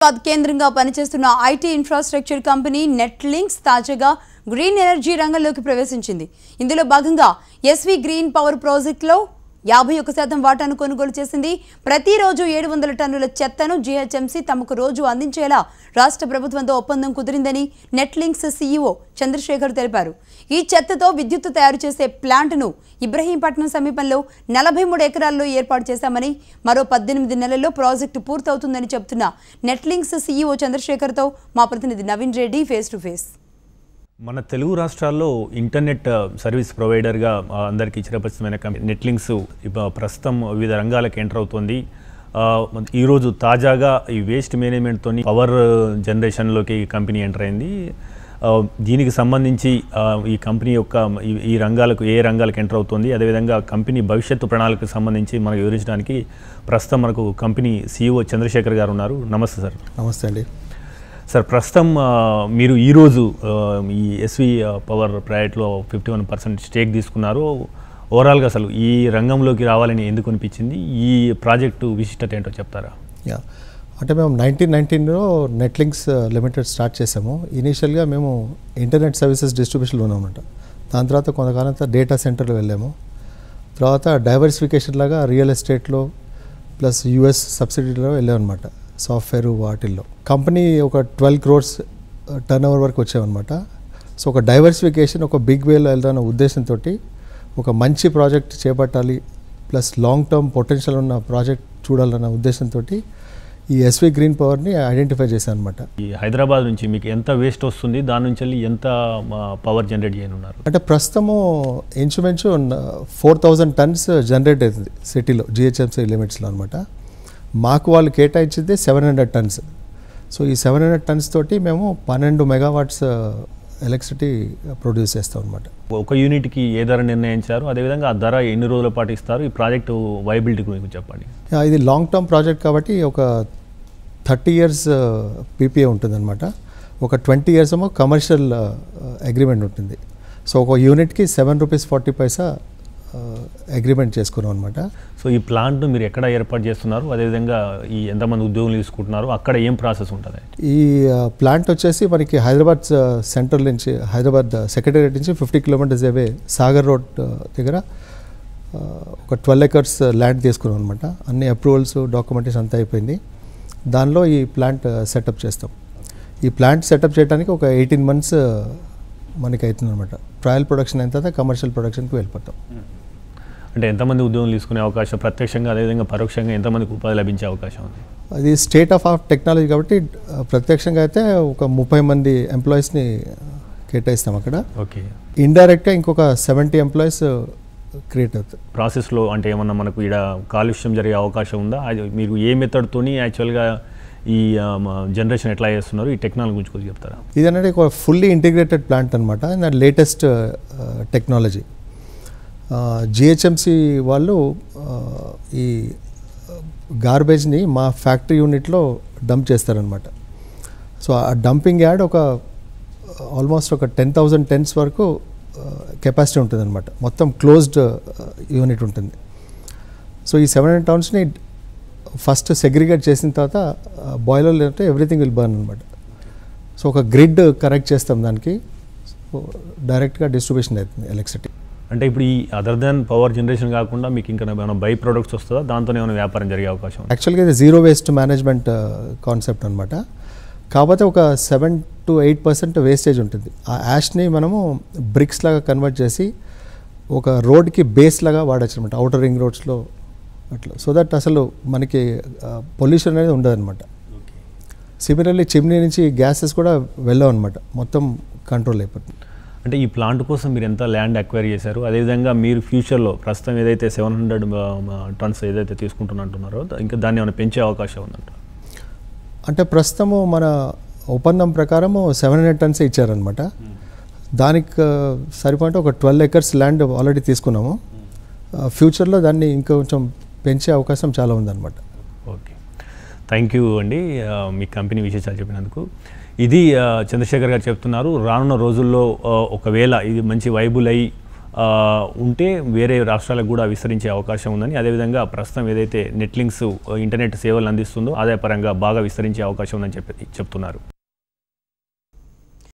హైదరాబాద్ కేంద్రంగా పనిచేస్తున్న IT infrastructure company నెట్లింక్స్ తాజాగా గ్రీన్ ఎనర్జీ రంగంలోకి ప్రవేశించింది. ఇందులో భాగంగా ఎస్వి గ్రీన్ పవర్ ప్రాజెక్టులో 51% వాటాను కొనుగోలు చేసింది. ప్రతిరోజు 700 టన్నుల చెత్తను జీహెచ్ఎంసీ తమకు రోజు అందించేలా రాష్ట్ర ప్రభుత్వంతో ఒప్పందం కుదిరిందని నెట్లింక్స్ సీఈఓ చంద్రశేఖర్ తెలిపారు. ఈ చెత్తతో విద్యుత్తు తయారు చేసే ప్లాంట్ను ఇబ్రహీంపట్నం సమీపంలో 43 ఎకరాల్లో ఏర్పాటు చేశామని, మరో 18 నెలల్లో ప్రాజెక్టు పూర్తవుతుందని చెబుతున్న నెట్లింక్స్ సీఈఓ చంద్రశేఖర్తో మా ప్రతినిధి Naveen Reddy face to face. మన తెలుగు రాష్ట్రాల్లో ఇంటర్నెట్ సర్వీస్ ప్రొవైడర్గా అందరికీ చిరపరిచితమైన కంపెనీ నెట్లింక్స్ ప్రస్తుతం వివిధ రంగాలకు ఎంటర్ అవుతుంది. ఈరోజు తాజాగా ఈ వేస్ట్ మేనేజ్మెంట్తో పవర్ జనరేషన్లోకి కంపెనీ ఎంటర్ అయింది. దీనికి సంబంధించి ఈ కంపెనీ యొక్క ఈ రంగాలకు ఏ రంగాలకు ఎంటర్ అవుతుంది, అదేవిధంగా కంపెనీ భవిష్యత్తు ప్రణాళికకు సంబంధించి మనకు వివరించడానికి ప్రస్తుతం మనకు కంపెనీ సీఈఓ చంద్రశేఖర్ గారు ఉన్నారు. నమస్తే సార్. నమస్తే అండి సార్. ప్రస్తుతం మీరు ఈరోజు ఈ ఎస్వి పవర్ ప్రాజెక్ట్లో 51% స్టేక్ తీసుకున్నారు. ఓవరాల్గా అసలు ఈ రంగంలోకి రావాలని ఎందుకు అనిపించింది, ఈ ప్రాజెక్టు విశిష్టత ఏంటో చెప్తారా? అంటే మేము 1919లో నెట్లింక్స్ లిమిటెడ్ స్టార్ట్ చేసాము. ఇనీషియల్గా మేము ఇంటర్నెట్ సర్వీసెస్ డిస్ట్రిబ్యూషన్లో ఉన్నామన్నమాట. దాని తర్వాత కొంతకాలం డేటా సెంటర్లో వెళ్ళాము. తర్వాత డైవర్సిఫికేషన్ లాగా రియల్ ఎస్టేట్లో ప్లస్ యూఎస్ సబ్సిడీలో వెళ్ళామన్నమాట, సాఫ్ట్వేర్ వాటిల్లో. కంపెనీ ఒక 12 crores టర్న్ ఓవర్ వరకు వచ్చామన్నమాట. సో ఒక డైవర్సిఫికేషన్, ఒక బిగ్ వేలో వెళ్దామన్న ఉద్దేశంతో ఒక మంచి ప్రాజెక్ట్ చేపట్టాలి, ప్లస్ లాంగ్ టర్మ్ పొటెన్షియల్ ఉన్న ప్రాజెక్ట్ చూడాలన్న ఉద్దేశంతో ఈ ఎస్వి గ్రీన్ పవర్ని ఐడెంటిఫై చేశాను అనమాట. ఈ హైదరాబాద్ నుంచి మీకు ఎంత వేస్ట్ వస్తుంది, దాని నుంచి ఎంత పవర్ జనరేట్ చేయనున్నారు? అంటే ప్రస్తుతము ఇంచుమించు 4000 tons జనరేట్ అవుతుంది సిటీలో, జిహెచ్ఎంసీ లిమిట్స్లో అనమాట. మాకు వాళ్ళు కేటాయించింది 700 tons. సో ఈ 700 tons తోటి మేము 12 megawatts ఎలక్ట్రిసిటీ ప్రొడ్యూస్ చేస్తాం అనమాట. ఒక యూనిట్కి ఏ ధర నిర్ణయించారు, అదేవిధంగా ఆ ధర ఎన్ని రోజుల పాటు ఇస్తారు, ఈ ప్రాజెక్టు వైబిలిటీ గురించి చెప్పండి. ఇది లాంగ్ టర్మ్ ప్రాజెక్ట్ కాబట్టి ఒక 30 years పీపీఏ ఉంటుంది అనమాట. ఒక 20 years ఏమో కమర్షియల్ అగ్రిమెంట్ ఉంటుంది. సో ఒక యూనిట్కి ₹7.40 అగ్రిమెంట్ చేసుకున్నాం అనమాట. సో ఈ ప్లాంట్ను మీరు ఎక్కడ ఏర్పాటు చేస్తున్నారు, అదేవిధంగా ఈ ఎంతమంది ఉద్యోగులు తీసుకుంటున్నారు, అక్కడ ఏం ప్రాసెస్ ఉంటుంది? ఈ ప్లాంట్ వచ్చేసి మనకి హైదరాబాద్ సెంటర్ నుంచి, హైదరాబాద్ సెక్రటేరియట్ నుంచి 50 kilometers అవే సాగర్ రోడ్ దగ్గర ఒక 12 acres ల్యాండ్ తీసుకున్నాం అనమాట. అన్ని అప్రూవల్స్, డాక్యుమెంటేషన్ అంతా అయిపోయింది. దానిలో ఈ ప్లాంట్ సెటప్ చేస్తాం. ఈ ప్లాంట్ సెటప్ చేయడానికి ఒక 18 months మనకి అవుతుంది అనమాట. ట్రయల్ ప్రొడక్షన్ అయిన తర్వాత కమర్షియల్ ప్రొడక్షన్కి వెళ్ళిపోతాం. అంటే ఎంతమంది ఉద్యోగులు తీసుకునే అవకాశం, ప్రత్యక్షంగా అదేవిధంగా పరోక్షంగా ఎంతమందికి ఉపాధి లభించే అవకాశం ఉంది? అది స్టేట్ ఆఫ్ టెక్నాలజీ కాబట్టి ప్రత్యక్షంగా అయితే ఒక 30 మంది ఎంప్లాయీస్ని కేటాయిస్తాం అక్కడ. ఓకే. ఇండైరెక్ట్గా ఇంకొక 70 employees క్రియేట్ అవుతాయి. ప్రాసెస్లో అంటే ఏమన్నా మనకు ఇక్కడ కాలుష్యం జరిగే అవకాశం ఉందా? అది మీరు ఏ మెథడ్తోని యాక్చువల్గా ఈ జనరేషన్ ఎట్లా చేస్తున్నారు, ఈ టెక్నాలజీ గురించి కొద్దిగా చెప్తారా? ఇది అనేది ఒక ఫుల్లీ ఇంటిగ్రేటెడ్ ప్లాంట్ అనమాట. Latest technology. జిహెచ్ఎంసి వాళ్ళు ఈ గార్బేజ్ని మా ఫ్యాక్టరీ యూనిట్లో డంప్ చేస్తారనమాట. సో ఆ డంపింగ్ యార్డ్ ఒక ఆల్మోస్ట్ ఒక 10,000 tons వరకు కెపాసిటీ ఉంటుంది అనమాట. మొత్తం క్లోజ్డ్ యూనిట్ ఉంటుంది. సో ఈ 700 tonsని ఫస్ట్ సెగ్రిగేట్ చేసిన తర్వాత బాయిలర్ అంటే ఎవ్రీథింగ్ విల్ బర్న్ అనమాట. సో ఒక గ్రిడ్ కనెక్ట్ చేస్తాం దానికి, డైరెక్ట్గా డిస్ట్రిబ్యూషన్ అవుతుంది ఎలక్ట్రిసిటీ. అంటే ఇప్పుడు ఈ అదర్ దాన్ పవర్ జనరేషన్ కాకుండా మీకు ఇంకా ఏమైనా బై ప్రొడక్ట్స్ వస్తుందా, దాంతో ఏమైనా వ్యాపారం జరిగే అవకాశం? యాక్చువల్గా ఇది జీరో వేస్ట్ మేనేజ్మెంట్ కాన్సెప్ట్ అనమాట. కాకపోతే ఒక 7 to 8% వేస్టేజ్ ఉంటుంది. ఆ యాష్ని మనము బ్రిక్స్ లాగా కన్వర్ట్ చేసి ఒక రోడ్కి బేస్ లాగా వాడచ్చు అనమాట, అవుటర్ రింగ్ రోడ్స్లో అట్లా. సో దట్ అసలు మనకి పొల్యూషన్ అనేది ఉండదు అనమాట. సిమిలర్లీ చిమ్నీ నుంచి గ్యాసెస్ కూడా వెళ్ళవు అనమాట, మొత్తం కంట్రోల్ అయిపోతుంది. అంటే ఈ ప్లాంట్ కోసం మీరు ఎంత ల్యాండ్ అక్వైర్ చేశారు, అదేవిధంగా మీరు ఫ్యూచర్లో ప్రస్తుతం ఏదైతే 700 tons ఏదైతే తీసుకుంటున్నట్టున్నారో ఇంకా దాన్ని ఏమైనా పెంచే అవకాశం ఉందంట? అంటే ప్రస్తుతము మన ఒప్పందం ప్రకారము 700 tons ఇచ్చారనమాట. దానికి సరిపోతే ఒక 12 acres ల్యాండ్ ఆల్రెడీ తీసుకున్నాము. ఫ్యూచర్లో దాన్ని ఇంకొంచెం పెంచే అవకాశం చాలా ఉందన్నమాట. ఓకే, థ్యాంక్ యూ అండి మీ కంపెనీ విశేషాలు చెప్పినందుకు. ఇది చంద్రశేఖర్ గారు చెప్తున్నారు. రానున్న రోజుల్లో ఒకవేళ ఇది మంచి వైబుల్ అయ్యి ఉంటే వేరే రాష్ట్రాలకు కూడా విస్తరించే అవకాశం ఉందని, అదేవిధంగా ప్రస్తుతం ఏదైతే నెట్లింక్స్ ఇంటర్నెట్ సేవలు అందిస్తుందో ఆదాయపరంగా బాగా విస్తరించే అవకాశం ఉందని చెప్తున్నారు.